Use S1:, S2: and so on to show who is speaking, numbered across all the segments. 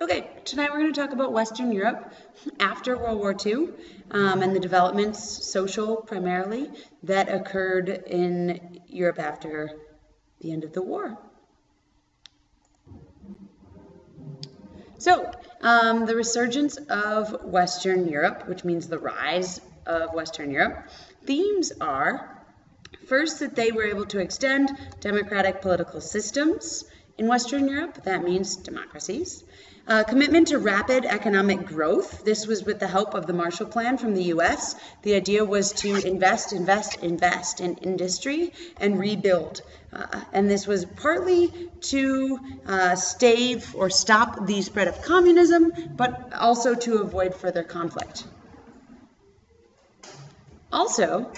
S1: Okay, tonight we're going to talk about Western Europe after World War II and the developments, social primarily, that occurred in Europe after the end of the war. So, the resurgence of Western Europe, which means the rise of Western Europe, themes are, first, that they were able to extend democratic political systems in Western Europe. That means democracies. Commitment to rapid economic growth. This was with the help of the Marshall Plan from the U.S. The idea was to invest in industry and rebuild. And this was partly to stave or stop the spread of communism, but also to avoid further conflict. Also,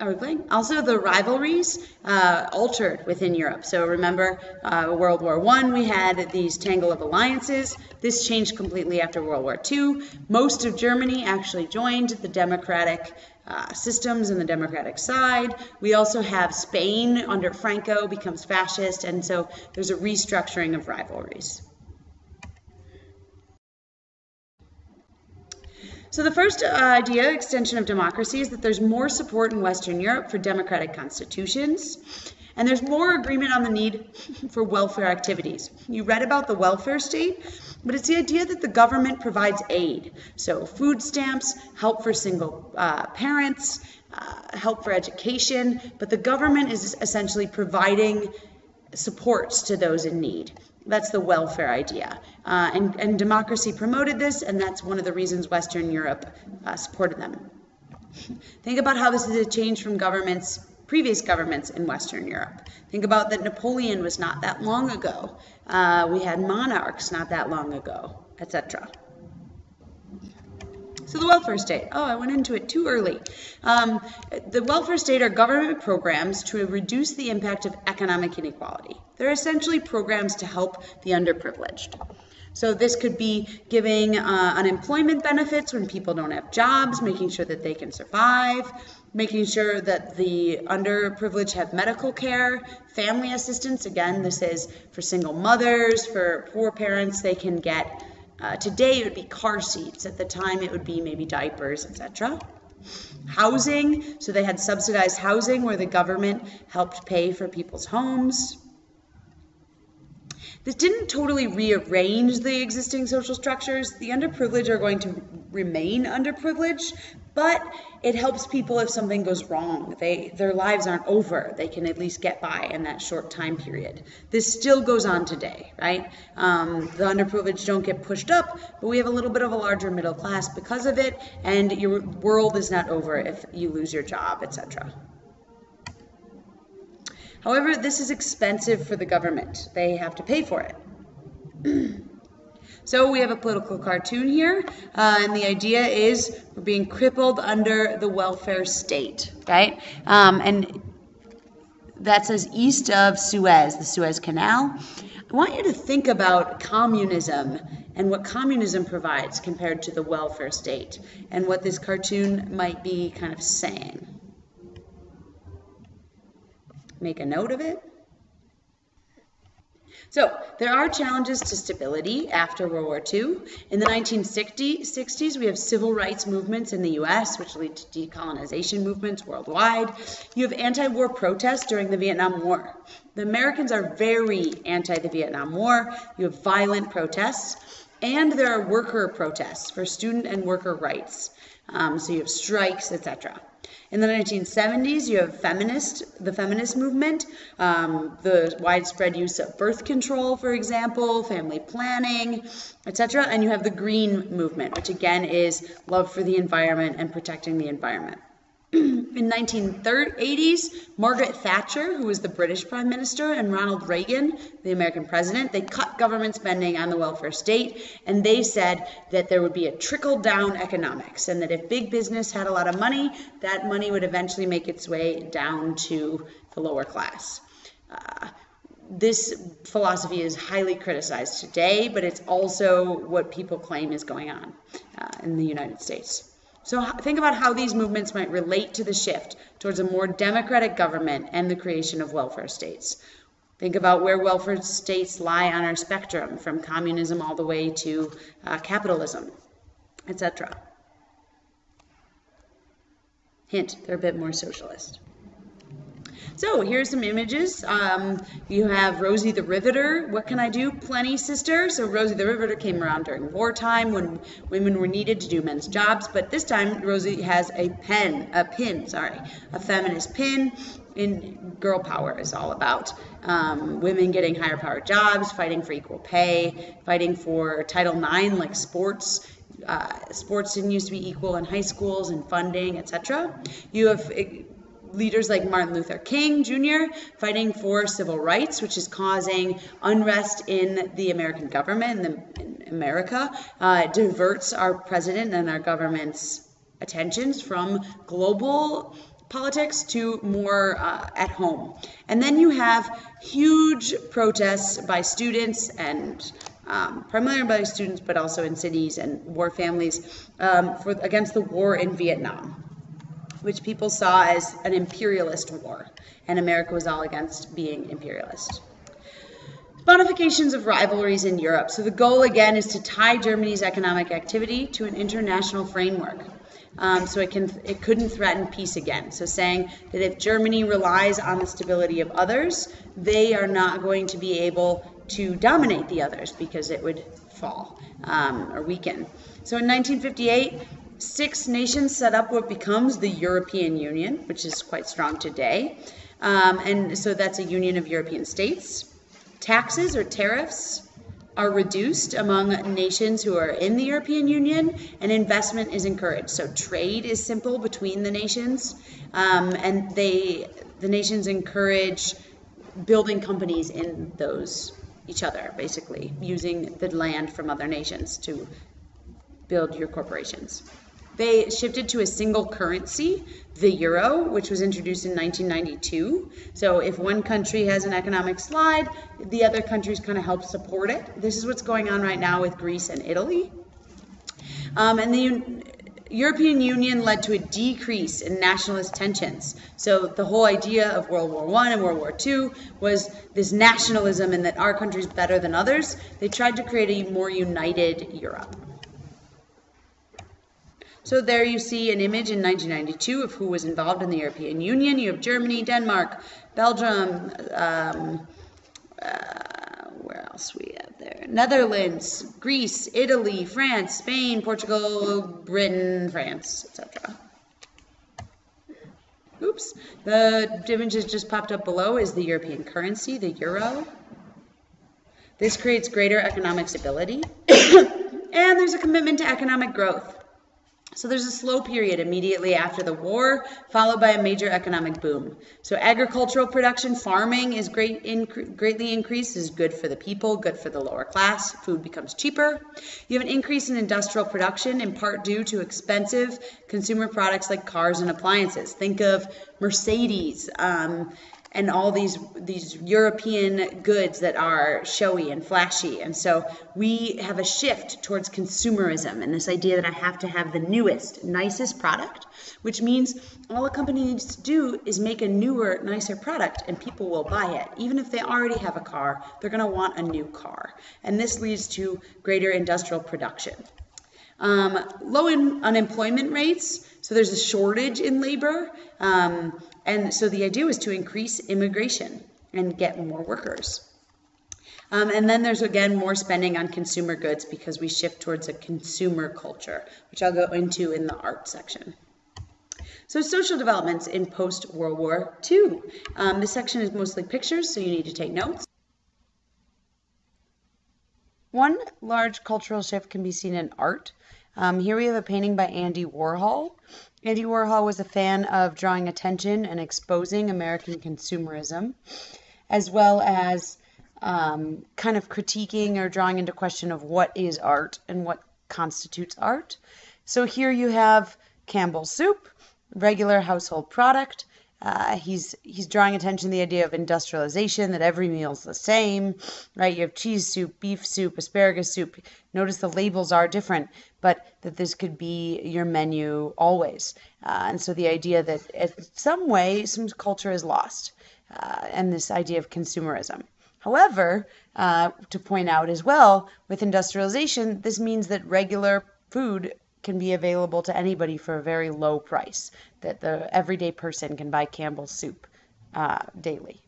S1: the rivalries altered within Europe. So remember, World War I, we had these tangle of alliances. This changed completely after World War II. Most of Germany actually joined the democratic systems and the democratic side. We also have Spain under Franco becomes fascist, and so there's a restructuring of rivalries. So the first idea, extension of democracy, is that there's more support in Western Europe for democratic constitutions, and there's more agreement on the need for welfare activities. You read about the welfare state, but it's the idea that the government provides aid. So food stamps, help for single parents, help for education, but the government is essentially providing supports to those in need. That's the welfare idea. And democracy promoted this, and that's one of the reasons Western Europe supported them. Think about how this is a change from previous governments in Western Europe. Think about that Napoleon was not that long ago. We had monarchs not that long ago, etc. So the welfare state. Oh, I went into it too early. The welfare state are government programs to reduce the impact of economic inequality. They're essentially programs to help the underprivileged. So this could be giving unemployment benefits when people don't have jobs, making sure that they can survive, making sure that the underprivileged have medical care, family assistance. Again, this is for single mothers, for poor parents, they can get today it would be car seats. At the time it would be maybe diapers, etc. Housing, so they had subsidized housing where the government helped pay for people's homes. This didn't totally rearrange the existing social structures. The underprivileged are going to remain underprivileged, but it helps people if something goes wrong. Their lives aren't over. They can at least get by in that short time period. This still goes on today, right? The underprivileged don't get pushed up, but we have a little bit of a larger middle class because of it, and your world is not over if you lose your job, etc. However, this is expensive for the government. They have to pay for it. So we have a political cartoon here, and the idea is we're being crippled under the welfare state, right? And that says east of Suez, the Suez Canal. I want you to think about communism and what communism provides compared to the welfare state, and what this cartoon might be kind of saying. Make a note of it. So there are challenges to stability after World War II. In the 1960s, we have civil rights movements in the U.S., which lead to decolonization movements worldwide. You have anti-war protests during the Vietnam War. The Americans are very anti the Vietnam War. You have violent protests, and there are worker protests for student and worker rights. So you have strikes, etc. In the 1970s, you have the feminist movement, the widespread use of birth control, for example, family planning, etc. And you have the green movement, which again is love for the environment and protecting the environment. In 1980s, Margaret Thatcher, who was the British Prime Minister, and Ronald Reagan, the American president, they cut government spending on the welfare state, and they said that there would be a trickle-down economics, and that if big business had a lot of money, that money would eventually make its way down to the lower class. This philosophy is highly criticized today, but it's also what people claim is going on in the United States. So think about how these movements might relate to the shift towards a more democratic government and the creation of welfare states. Think about where welfare states lie on our spectrum, from communism all the way to capitalism, etc. Hint, they're a bit more socialist. So here's some images. You have Rosie the Riveter. What can I do? Plenty, sister. So Rosie the Riveter came around during wartime when women were needed to do men's jobs. But this time Rosie has a feminist pin. In girl power is all about women getting higher powered jobs, fighting for equal pay, fighting for Title IX like sports. Sports didn't used to be equal in high schools and funding, etc. You have leaders like Martin Luther King Jr. fighting for civil rights, which is causing unrest in the American government, in America. Diverts our president and our government's attentions from global politics to more at home. And then you have huge protests by students and primarily by students, but also in cities and war families against the war in Vietnam, which people saw as an imperialist war, and America was all against being imperialist. Bonifications of rivalries in Europe. So the goal, again, is to tie Germany's economic activity to an international framework. So it couldn't threaten peace again. So saying that if Germany relies on the stability of others, they are not going to be able to dominate the others because it would fall or weaken. So in 1958, 6 nations set up what becomes the European Union, which is quite strong today. And so that's a union of European states. Taxes or tariffs are reduced among nations who are in the European Union, and investment is encouraged. So trade is simple between the nations, and the nations encourage building companies in each other, basically, using the land from other nations to build your corporations. They shifted to a single currency, the euro, which was introduced in 1992. So if one country has an economic slide, the other countries kind of help support it. This is what's going on right now with Greece and Italy. And the European Union led to a decrease in nationalist tensions. So the whole idea of World War I and World War II was this nationalism and that our country's better than others. They tried to create a more united Europe. So there you see an image in 1992 of who was involved in the European Union. You have Germany, Denmark, Belgium, where else we have there? Netherlands, Greece, Italy, France, Spain, Portugal, Britain, France, etc. Oops. The image that just popped up below is the European currency, the euro. This creates greater economic stability. And there's a commitment to economic growth. So there's a slow period immediately after the war, followed by a major economic boom. So agricultural production, farming is greatly increased, is good for the people, good for the lower class. Food becomes cheaper. You have an increase in industrial production, in part due to expensive consumer products like cars and appliances. Think of Mercedes, and all these European goods that are showy and flashy. And so we have a shift towards consumerism and this idea that I have to have the newest, nicest product, which means all a company needs to do is make a newer, nicer product and people will buy it. Even if they already have a car, they're going to want a new car. And this leads to greater industrial production. Low unemployment rates, so there's a shortage in labor, and so the idea was to increase immigration and get more workers. And then there's, again, more spending on consumer goods because we shift towards a consumer culture, which I'll go into in the art section. So social developments in post-World War II. This section is mostly pictures, so you need to take notes. One large cultural shift can be seen in art. Here we have a painting by Andy Warhol. Andy Warhol was a fan of drawing attention and exposing American consumerism, as well as kind of critiquing or drawing into question of what is art and what constitutes art. So here you have Campbell's soup, regular household product, He's drawing attention to the idea of industrialization, that every meal's the same, right? You have cheese soup, beef soup, asparagus soup. Notice the labels are different, but that this could be your menu always. And so the idea that in some way, some culture is lost, and this idea of consumerism. However, to point out as well, with industrialization, this means that regular food can be available to anybody for a very low price, that the everyday person can buy Campbell's soup daily.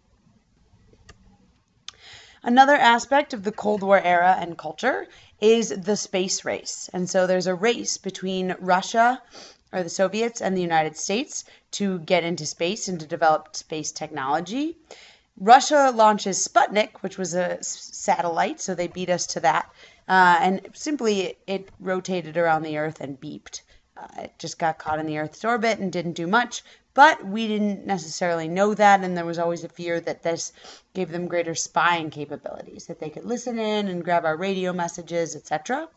S1: Another aspect of the Cold War era and culture is the space race. And so there's a race between Russia, or the Soviets, and the United States to get into space and to develop space technology. Russia launches Sputnik, which was a satellite, so they beat us to that. And simply it rotated around the Earth and beeped. It just got caught in the Earth's orbit and didn't do much. But we didn't necessarily know that, and there was always a fear that this gave them greater spying capabilities, that they could listen in and grab our radio messages, etc.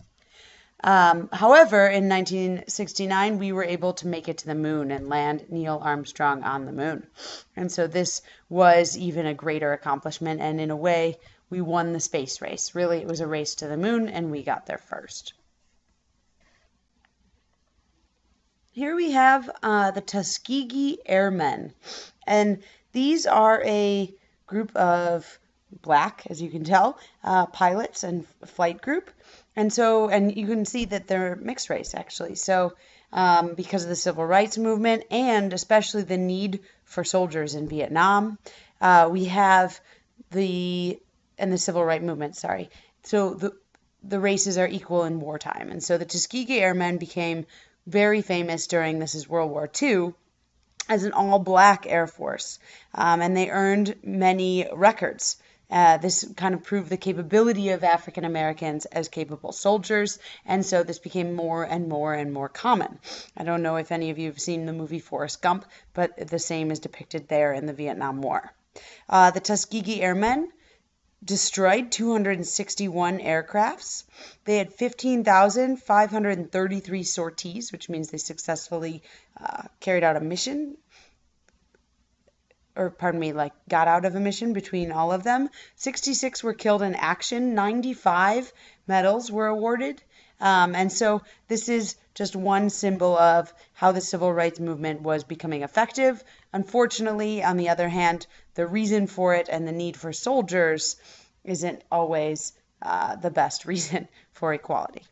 S1: However, in 1969, we were able to make it to the moon and land Neil Armstrong on the moon. And so this was even a greater accomplishment, and in a way, we won the space race. Really, it was a race to the moon, and we got there first. Here we have the Tuskegee Airmen, and these are a group of black, as you can tell, pilots and flight group. And you can see that they're mixed race, actually. So because of the civil rights movement and especially the need for soldiers in Vietnam, we have the civil rights movement, sorry. So the races are equal in wartime. And so the Tuskegee Airmen became very famous during, this is World War II, as an all-black Air Force. And they earned many records. This kind of proved the capability of African Americans as capable soldiers, and so this became more and more and more common. I don't know if any of you have seen the movie Forrest Gump, but the same is depicted there in the Vietnam War. The Tuskegee Airmen destroyed 261 aircrafts. They had 15,533 sorties, which means they successfully carried out a mission, got out of a mission between all of them. 66 were killed in action. 95 medals were awarded. And so this is just one symbol of how the civil rights movement was becoming effective. Unfortunately, on the other hand, the reason for it and the need for soldiers isn't always the best reason for equality.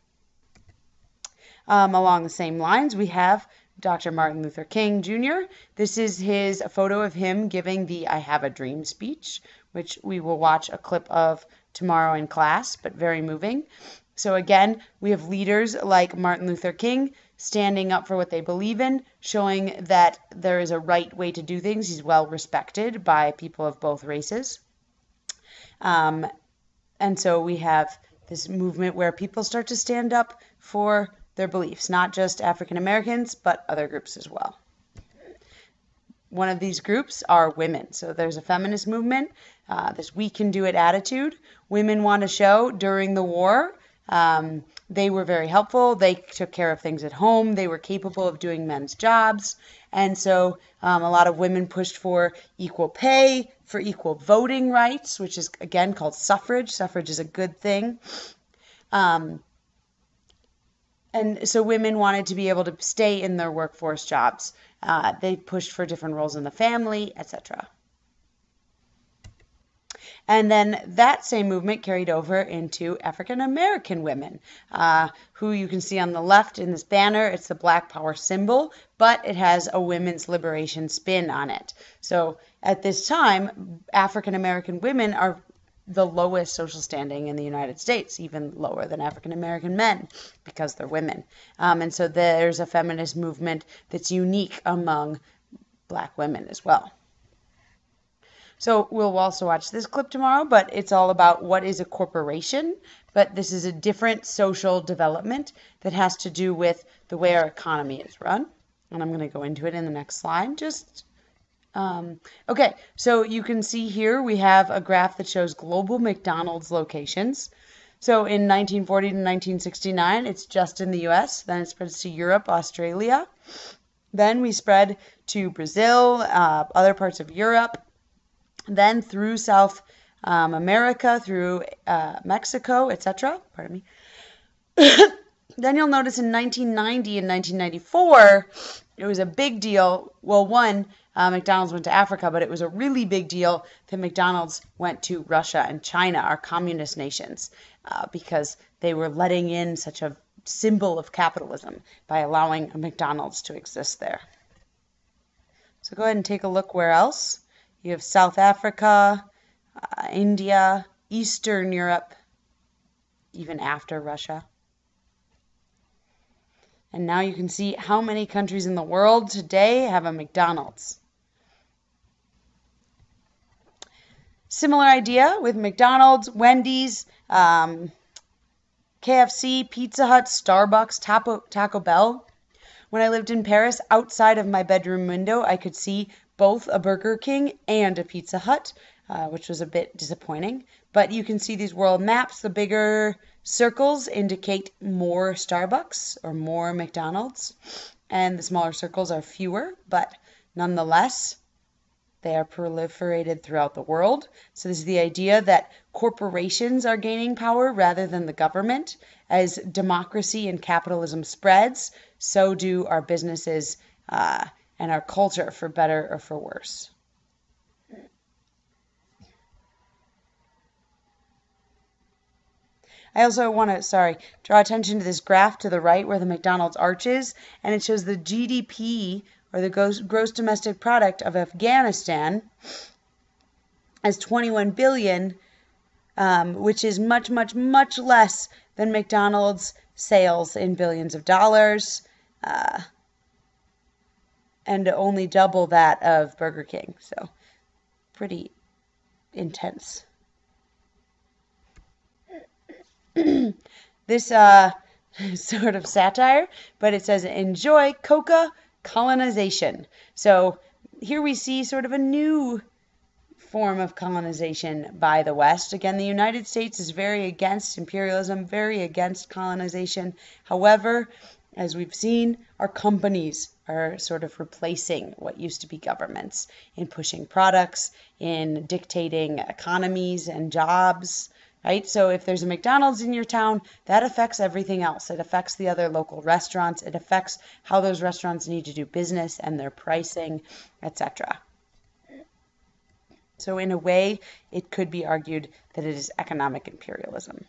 S1: Along the same lines, we have Dr. Martin Luther King Jr. This is a photo of him giving the I Have a Dream speech, which we will watch a clip of tomorrow in class, but very moving. So again, we have leaders like Martin Luther King standing up for what they believe in, showing that there is a right way to do things. He's well respected by people of both races. And so we have this movement where people start to stand up for their beliefs, not just African Americans, but other groups as well. One of these groups are women. So there's a feminist movement, this we can do it attitude. Women want to show during the war they were very helpful. They took care of things at home. They were capable of doing men's jobs. And so a lot of women pushed for equal pay, for equal voting rights, which is, again, called suffrage. Suffrage is a good thing. And so women wanted to be able to stay in their workforce jobs. They pushed for different roles in the family, etc. And then that same movement carried over into African American women, who you can see on the left in this banner. It's the Black Power symbol, but it has a women's liberation spin on it. So at this time, African American women are the lowest social standing in the United States, even lower than African American men, because they're women. And so there's a feminist movement that's unique among black women as well. So we'll also watch this clip tomorrow, but it's all about what is a corporation. But this is a different social development that has to do with the way our economy is run. And I'm going to go into it in the next slide. Okay, so you can see here we have a graph that shows global McDonald's locations. So in 1940 to 1969, it's just in the US. Then it spreads to Europe, Australia. Then we spread to Brazil, other parts of Europe, then through South America, through Mexico, etc. Pardon me. Then you'll notice in 1990 and 1994, it was a big deal. Well, one, McDonald's went to Africa, but it was a really big deal that McDonald's went to Russia and China, our communist nations, because they were letting in such a symbol of capitalism by allowing a McDonald's to exist there. So go ahead and take a look where else. You have South Africa, India, Eastern Europe, even after Russia. And now you can see how many countries in the world today have a McDonald's. Similar idea with McDonald's, Wendy's, KFC, Pizza Hut, Starbucks, Taco Bell. When I lived in Paris, outside of my bedroom window, I could see both a Burger King and a Pizza Hut, which was a bit disappointing. But you can see these world maps. The bigger circles indicate more Starbucks or more McDonald's, and the smaller circles are fewer, but nonetheless, they are proliferated throughout the world. So this is the idea that corporations are gaining power rather than the government. As democracy and capitalism spreads, so do our businesses and our culture, for better or for worse. I also want to, draw attention to this graph to the right where the McDonald's arch is, and it shows the GDP, or the gross domestic product of Afghanistan, as 21 billion, which is much, much, much less than McDonald's sales in billions of dollars, and only double that of Burger King. So pretty intense. This sort of satire, but it says, enjoy Coca colonization. So here we see sort of a new form of colonization by the West. Again, the United States is very against imperialism, very against colonization. However, as we've seen, our companies are sort of replacing what used to be governments in pushing products, in dictating economies and jobs. Right? So if there's a McDonald's in your town, that affects everything else. It affects the other local restaurants. It affects how those restaurants need to do business and their pricing, etc. So in a way, it could be argued that it is economic imperialism.